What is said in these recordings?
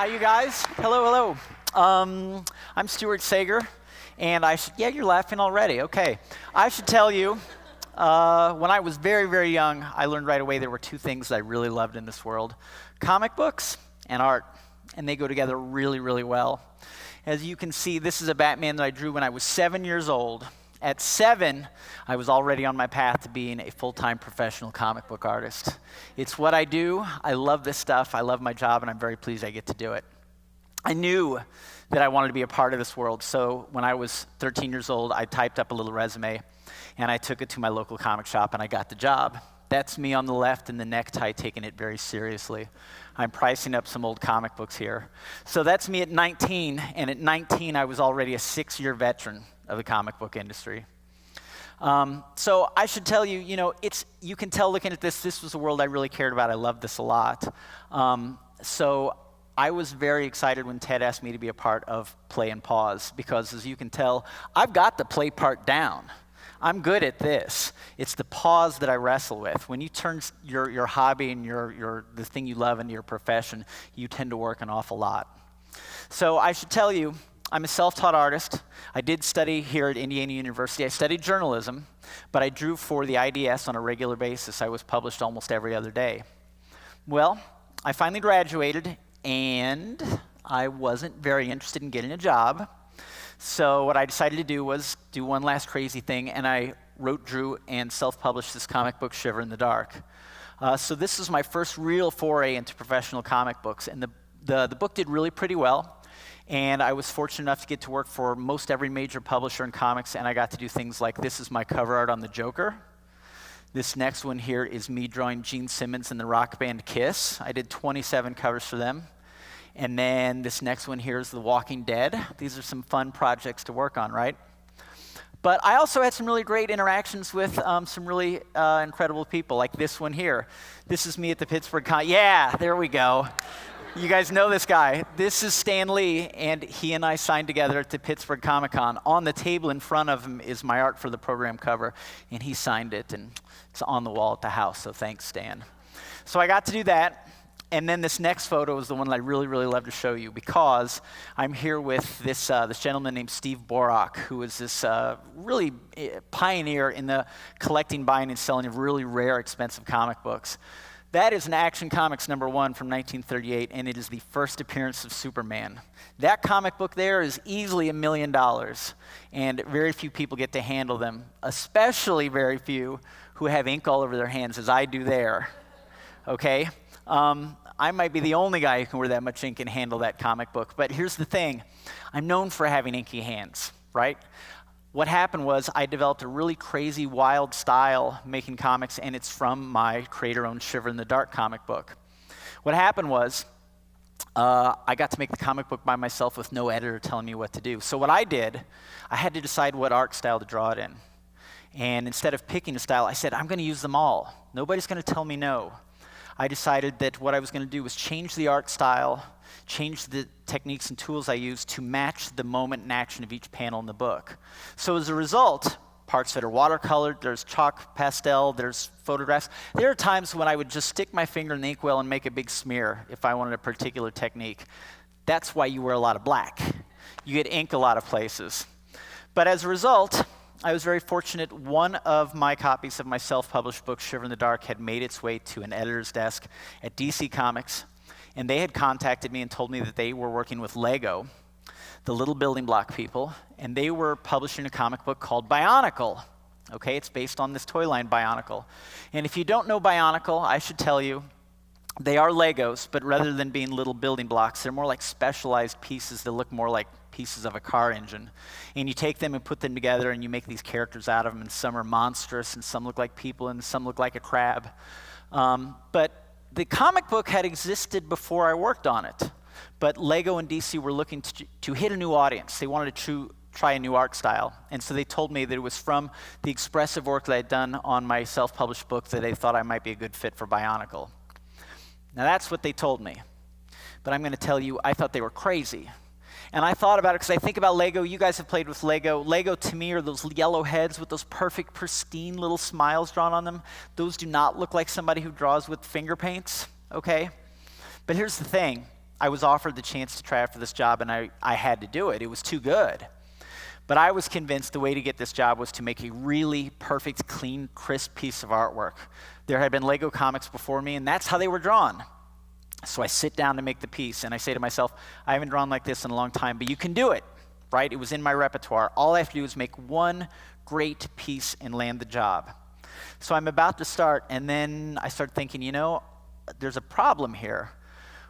Hi, you guys. Hello. I'm Stuart Sayger, and yeah, you're laughing already. Okay. I should tell you, when I was very, very young, I learned right away there were two things that I really loved in this world: comic books and art, and they go together really, really well. As you can see, this is a Batman that I drew when I was 7 years old. At 7, I was already on my path to being a full-time professional comic book artist. It's what I do. I love this stuff. I love my job, and I'm very pleased I get to do it. I knew that I wanted to be a part of this world, so when I was 13 years old, I typed up a little resume, and I took it to my local comic shop, and I got the job. That's me on the left in the necktie, taking it very seriously. I'm pricing up some old comic books here. So that's me at 19, and at 19, I was already a 6-year veteran of the comic book industry. So I should tell you, you can tell looking at this was a world I really cared about. I loved this a lot. So I was very excited when Ted asked me to be a part of Play and Pause, because as you can tell, I've got the play part down. I'm good at this. It's the pause that I wrestle with. When you turn your hobby and the thing you love into your profession, you tend to work an awful lot. So I should tell you, I'm a self-taught artist. I did study here at Indiana University. I studied journalism, but I drew for the IDS on a regular basis. I was published almost every other day. Well, I finally graduated, and I wasn't very interested in getting a job. So what I decided to do was do one last crazy thing, and I wrote, drew, and self-published this comic book, Shiver in the Dark. So this is my first real foray into professional comic books, and the book did really pretty well. And I was fortunate enough to get to work for most every major publisher in comics, and I got to do things like, this is my cover art on the Joker. This next one here is me drawing Gene Simmons and the rock band Kiss. I did 27 covers for them. And then this next one here is The Walking Dead. These are some fun projects to work on, right? But I also had some really great interactions with some really incredible people, like this one here. This is me at the Pittsburgh Con. Yeah, there we go. You guys know this guy. This is Stan Lee, and he and I signed together at the Pittsburgh Comic-Con. On the table in front of him is my art for the program cover, and he signed it, and it's on the wall at the house, so thanks, Stan. So I got to do that. And then this next photo is the one that I really, really love to show you, because I'm here with this gentleman named Steve Borak, who is this really pioneer in the collecting, buying, and selling of really rare, expensive comic books. That is an Action Comics #1 from 1938, and it is the first appearance of Superman. That comic book there is easily $1 million, and very few people get to handle them, especially very few who have ink all over their hands, as I do there, okay? I might be the only guy who can wear that much ink and handle that comic book. But here's the thing. I'm known for having inky hands, right? What happened was I developed a really crazy, wild style making comics, and it's from my creator-owned Shiver in the Dark comic book. What happened was I got to make the comic book by myself with no editor telling me what to do. So what I did, I had to decide what art style to draw it in. And instead of picking a style, I said, I'm going to use them all. Nobody's going to tell me no. I decided that what I was going to do was change the art style, change the techniques and tools I used to match the moment and action of each panel in the book. So as a result, parts that are watercolored, there's chalk pastel, there's photographs. There are times when I would just stick my finger in the inkwell and make a big smear if I wanted a particular technique. That's why you wear a lot of black. You get ink a lot of places. But as a result, I was very fortunate. One of my copies of my self-published book, Shiver in the Dark, had made its way to an editor's desk at DC Comics, and they had contacted me and told me that they were working with Lego, the little building block people, and they were publishing a comic book called Bionicle. Okay, it's based on this toy line, Bionicle. And if you don't know Bionicle, I should tell you, they are Legos, but rather than being little building blocks, they're more like specialized pieces that look more like pieces of a car engine. And you take them and put them together, and you make these characters out of them, and some are monstrous, and some look like people, and some look like a crab. But the comic book had existed before I worked on it. But Lego and DC were looking to hit a new audience. They wanted to try a new art style. And so they told me that it was from the expressive work that I'd done on my self-published book that they thought I might be a good fit for Bionicle. Now that's what they told me. But I'm going to tell you, I thought they were crazy. And I thought about it because I think about Lego. You guys have played with Lego. Lego, to me, are those yellow heads with those perfect, pristine little smiles drawn on them. Those do not look like somebody who draws with finger paints, okay? But here's the thing. I was offered the chance to try out for this job, and I had to do it. It was too good. But I was convinced the way to get this job was to make a really perfect, clean, crisp piece of artwork. There had been Lego comics before me, and that's how they were drawn. So I sit down to make the piece, and I say to myself, I haven't drawn like this in a long time, but you can do it, right? It was in my repertoire. All I have to do is make one great piece and land the job. So I'm about to start, and then I start thinking, you know, there's a problem here.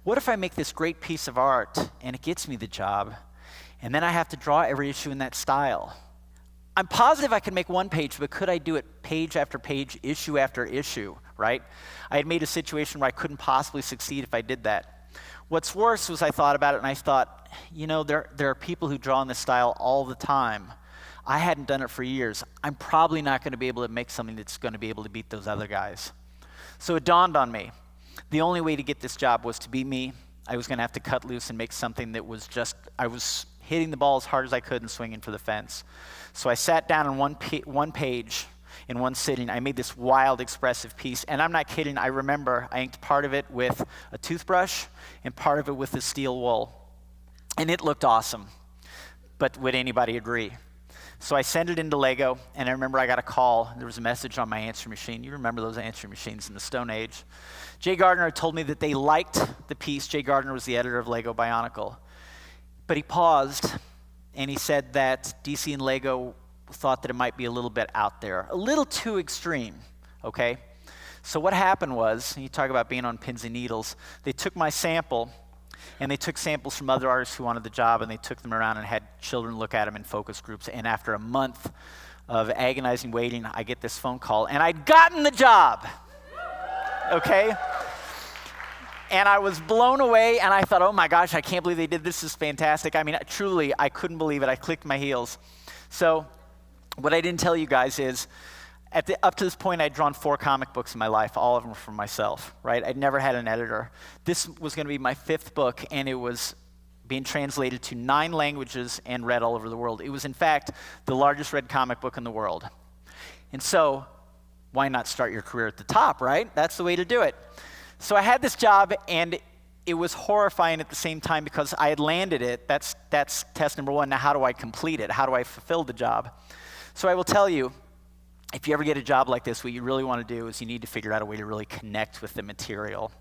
What if I make this great piece of art, and it gets me the job, and then I have to draw every issue in that style? I'm positive I could make one page, but could I do it page after page, issue after issue, right? I had made a situation where I couldn't possibly succeed if I did that. What's worse was I thought about it, and I thought, you know, there are people who draw in this style all the time. I hadn't done it for years. I'm probably not going to be able to make something that's going to be able to beat those other guys. So it dawned on me. The only way to get this job was to be me. I was going to have to cut loose and make something that was just, I was hitting the ball as hard as I could and swinging for the fence. So I sat down on one page in one sitting. I made this wild, expressive piece. And I'm not kidding. I remember I inked part of it with a toothbrush and part of it with a steel wool. And it looked awesome. But would anybody agree? So I sent it into Lego, and I remember I got a call. There was a message on my answering machine. You remember those answering machines in the Stone Age. Jay Gardner told me that they liked the piece. Jay Gardner was the editor of Lego Bionicle. But he paused, and he said that DC and Lego thought that it might be a little bit out there, a little too extreme, okay? So what happened was, and you talk about being on pins and needles, they took my sample, and they took samples from other artists who wanted the job, and they took them around and had children look at them in focus groups. And after a month of agonizing waiting, I get this phone call, and I'd gotten the job, okay? And I was blown away, and I thought, oh my gosh, I can't believe they did this. This is fantastic. I mean, truly, I couldn't believe it. I clicked my heels. So what I didn't tell you guys is, up to this point, I'd drawn 4 comic books in my life. All of them were for myself, right? I'd never had an editor. This was going to be my 5th book, and it was being translated to 9 languages and read all over the world. It was, in fact, the largest read comic book in the world. And so, why not start your career at the top, right? That's the way to do it. So I had this job, and it was horrifying at the same time because I had landed it. That's test number 1. Now, how do I complete it? How do I fulfill the job? So I will tell you, if you ever get a job like this, what you really want to do is you need to figure out a way to really connect with the material.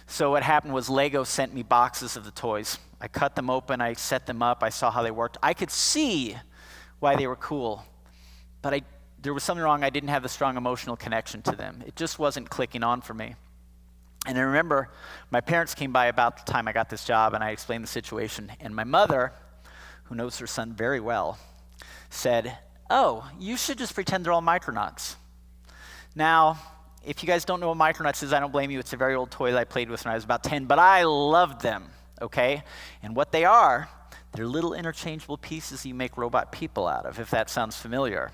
So what happened was Lego sent me boxes of the toys. I cut them open, I set them up, I saw how they worked. I could see why they were cool, but there was something wrong. I didn't have a strong emotional connection to them. It just wasn't clicking on for me. And I remember my parents came by about the time I got this job, and I explained the situation. And my mother, who knows her son very well, said, oh, you should just pretend they're all Micronauts. Now, if you guys don't know what Micronauts is, I don't blame you. It's a very old toy that I played with when I was about 10, but I loved them, okay? And what they are, they're little interchangeable pieces you make robot people out of, if that sounds familiar.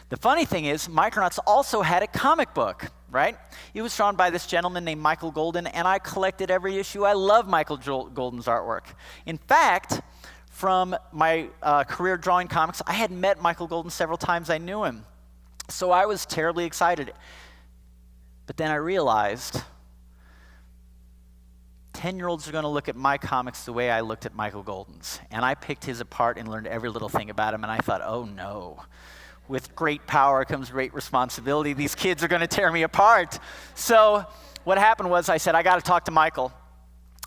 The funny thing is, Micronauts also had a comic book, right? It was drawn by this gentleman named Michael Golden, and I collected every issue. I love Michael Golden's artwork. In fact, from my career drawing comics, I had met Michael Golden several times. I knew him. So I was terribly excited. But then I realized 10-year-olds are going to look at my comics the way I looked at Michael Golden's. And I picked his apart and learned every little thing about him, and I thought, oh no. With great power comes great responsibility. These kids are going to tear me apart. So what happened was I said, I got to talk to Michael.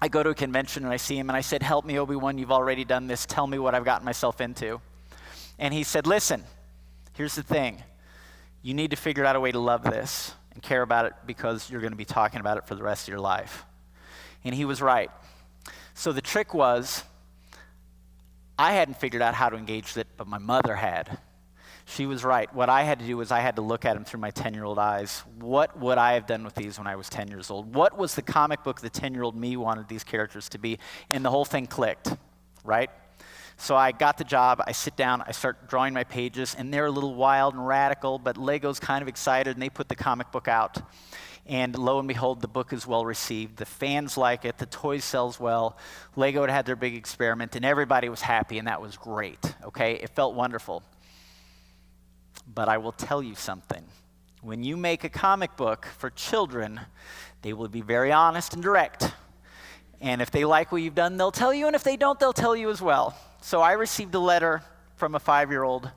I go to a convention and I see him and I said, help me, Obi-Wan, you've already done this. Tell me what I've gotten myself into. And he said, listen, here's the thing. You need to figure out a way to love this and care about it because you're going to be talking about it for the rest of your life. And he was right. So the trick was, I hadn't figured out how to engage with it, but my mother had. She was right. What I had to do was I had to look at them through my 10-year-old eyes. What would I have done with these when I was 10 years old? What was the comic book the 10-year-old me wanted these characters to be? And the whole thing clicked, right? So I got the job. I sit down. I start drawing my pages, and they're a little wild and radical, but Lego's kind of excited, and they put the comic book out. And lo and behold, the book is well received. The fans like it. The toy sells well. Lego had their big experiment, and everybody was happy, and that was great, okay? It felt wonderful. But I will tell you something. When you make a comic book for children, they will be very honest and direct. And if they like what you've done, they'll tell you, and if they don't, they'll tell you as well. So I received a letter from a 5-year-old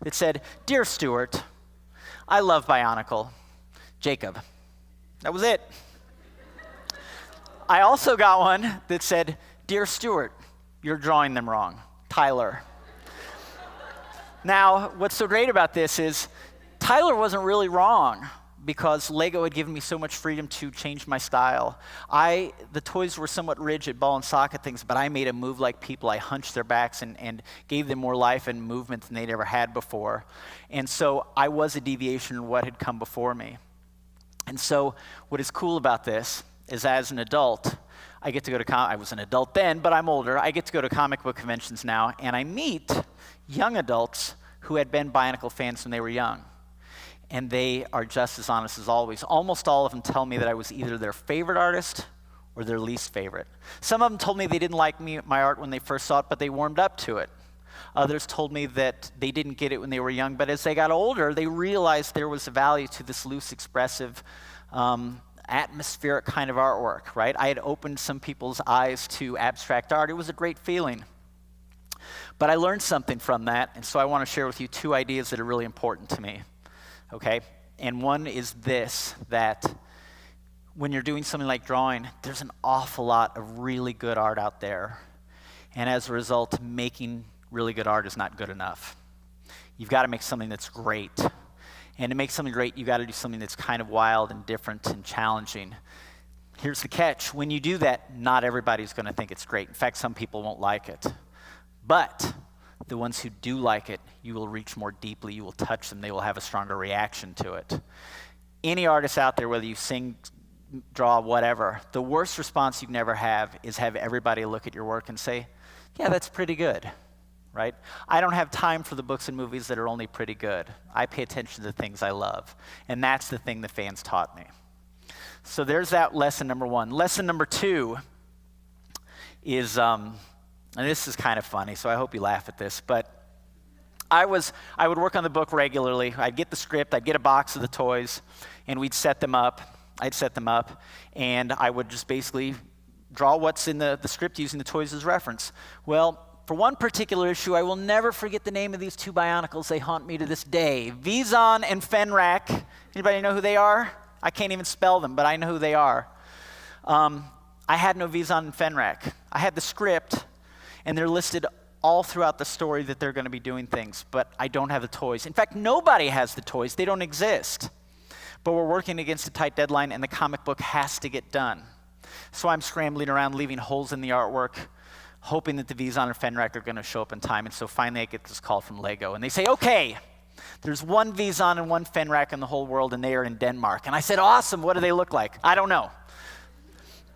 that said, "Dear Stuart, I love Bionicle. Jacob." That was it. I also got one that said, "Dear Stuart, you're drawing them wrong. Tyler." Now, what's so great about this is Tyler wasn't really wrong because Lego had given me so much freedom to change my style. The toys were somewhat rigid, ball and socket things, but I made them move like people. I hunched their backs and gave them more life and movement than they'd ever had before. And so I was a deviation in what had come before me. And so what is cool about this is as an adult, I get to go to I was an adult then, but I'm older. I get to go to comic book conventions now, and I meet young adults who had been Bionicle fans when they were young. And they are just as honest as always. Almost all of them tell me that I was either their favorite artist or their least favorite. Some of them told me they didn't like my art when they first saw it, but they warmed up to it. Others told me that they didn't get it when they were young, but as they got older, they realized there was a value to this loose, expressive, atmospheric kind of artwork, right? I had opened some people's eyes to abstract art. It was a great feeling. But I learned something from that, and so I want to share with you 2 ideas that are really important to me, okay? And one is this, that when you're doing something like drawing, there's an awful lot of really good art out there. And as a result, making really good art is not good enough. You've got to make something that's great. And to make something great, you've got to do something that's kind of wild and different and challenging. Here's the catch. When you do that, not everybody's going to think it's great. In fact, some people won't like it. But the ones who do like it, you will reach more deeply. You will touch them. They will have a stronger reaction to it. Any artist out there, whether you sing, draw, whatever, the worst response you can ever have is have everybody look at your work and say, "Yeah, that's pretty good." Right? I don't have time for the books and movies that are only pretty good. I pay attention to the things I love. And that's the thing the fans taught me. So there's that lesson number 1. Lesson number 2 is, and this is kind of funny, so I hope you laugh at this, but I would work on the book regularly. I'd get the script, I'd get a box of the toys, and we'd set them up. I'd set them up, and I would just basically draw what's in the script using the toys as reference. Well, for one particular issue, I will never forget the name of these 2 Bionicles. They haunt me to this day. Vizon and Fenrak. Anybody know who they are? I can't even spell them, but I know who they are. I had no Vizon and Fenrak. I had the script, and they're listed all throughout the story that they're going to be doing things, but I don't have the toys. In fact, nobody has the toys. They don't exist. But we're working against a tight deadline, and the comic book has to get done. So I'm scrambling around, leaving holes in the artwork, hoping that the Vizon or Fenrak are going to show up in time. And so finally I get this call from Lego. And they say, "Okay, there's one Vizon and one Fenrak in the whole world, and they are in Denmark." And I said, "Awesome, what do they look like?" "I don't know.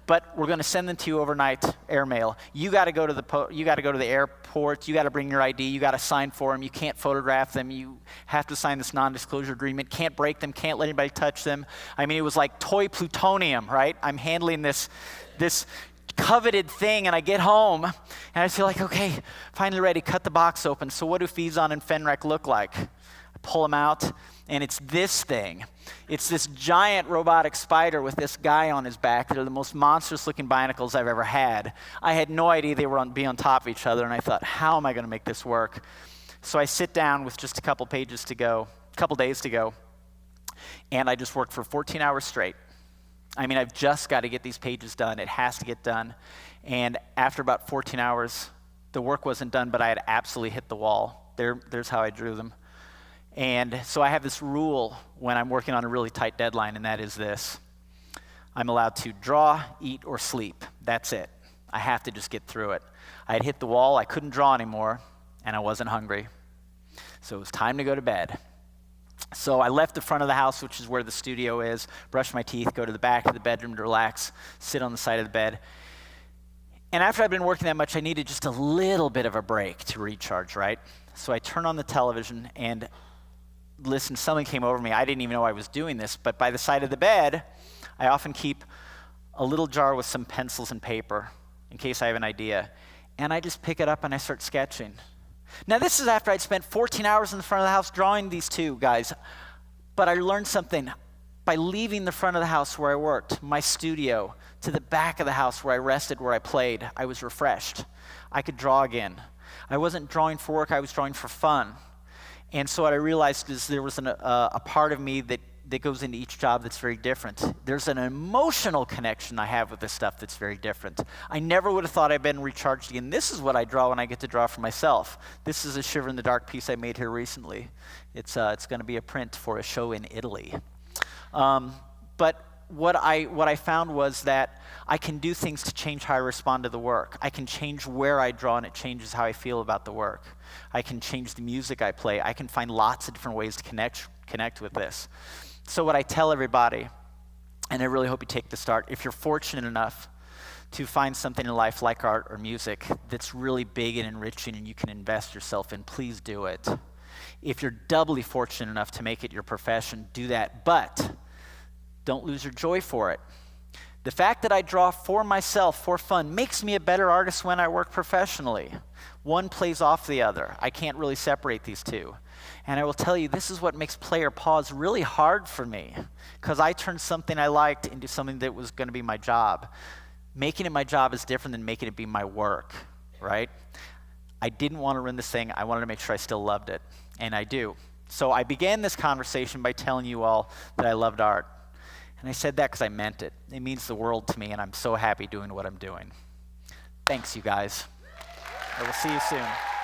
But we're going to send them to you overnight, airmail. You got to go to the airport. You got to bring your ID. You got to sign for them. You can't photograph them. You have to sign this non-disclosure agreement. Can't break them. Can't let anybody touch them." I mean, it was like toy plutonium, right? I'm handling this coveted thing, and I get home, and I feel like, okay, finally ready, cut the box open. So what do Vizon and Fenrak look like? I pull them out, and it's this thing. It's this giant robotic spider with this guy on his back. They're the most monstrous-looking Bionicles I've ever had. I had no idea they were be on top of each other, and I thought, how am I going to make this work? So I sit down with just a couple days to go, and I just worked for 14 hours straight. I mean, I've just got to get these pages done. It has to get done. And after about 14 hours, the work wasn't done, but I had absolutely hit the wall. There's how I drew them. And so I have this rule when I'm working on a really tight deadline, and that is this. I'm allowed to draw, eat, or sleep. That's it. I have to just get through it. I had hit the wall. I couldn't draw anymore, and I wasn't hungry. So it was time to go to bed. So I left the front of the house, which is where the studio is, brush my teeth, go to the back of the bedroom to relax, sit on the side of the bed. And after I'd been working that much, I needed just a little bit of a break to recharge, right? So I turned on the television and listen, something came over me. I didn't even know I was doing this, but by the side of the bed, I often keep a little jar with some pencils and paper in case I have an idea. And I just pick it up and I start sketching. Now, this is after I'd spent 14 hours in the front of the house drawing these 2 guys, but I learned something. by leaving the front of the house where I worked, my studio, to the back of the house where I rested, where I played, I was refreshed. I could draw again. I wasn't drawing for work, I was drawing for fun. And so what I realized is there was a part of me that goes into each job that's very different. There's an emotional connection I have with this stuff that's very different. I never would have thought I'd been recharged again. This is what I draw when I get to draw for myself. This is a Shiver in the Dark piece I made here recently. It's going to be a print for a show in Italy. But what I found was that I can do things to change how I respond to the work. I can change where I draw, and it changes how I feel about the work. I can change the music I play. I can find lots of different ways to connect with this. So what I tell everybody, and I really hope you take the start, if you're fortunate enough to find something in life like art or music that's really big and enriching and you can invest yourself in, please do it. If you're doubly fortunate enough to make it your profession, do that, but don't lose your joy for it. The fact that I draw for myself, for fun, makes me a better artist when I work professionally. One plays off the other. I can't really separate these two. And I will tell you, this is what makes Play or Pause really hard for me, because I turned something I liked into something that was going to be my job. Making it my job is different than making it be my work, right? I didn't want to run this thing. I wanted to make sure I still loved it, and I do. So I began this conversation by telling you all that I loved art. And I said that because I meant it. It means the world to me, and I'm so happy doing what I'm doing. Thanks, you guys. I will see you soon.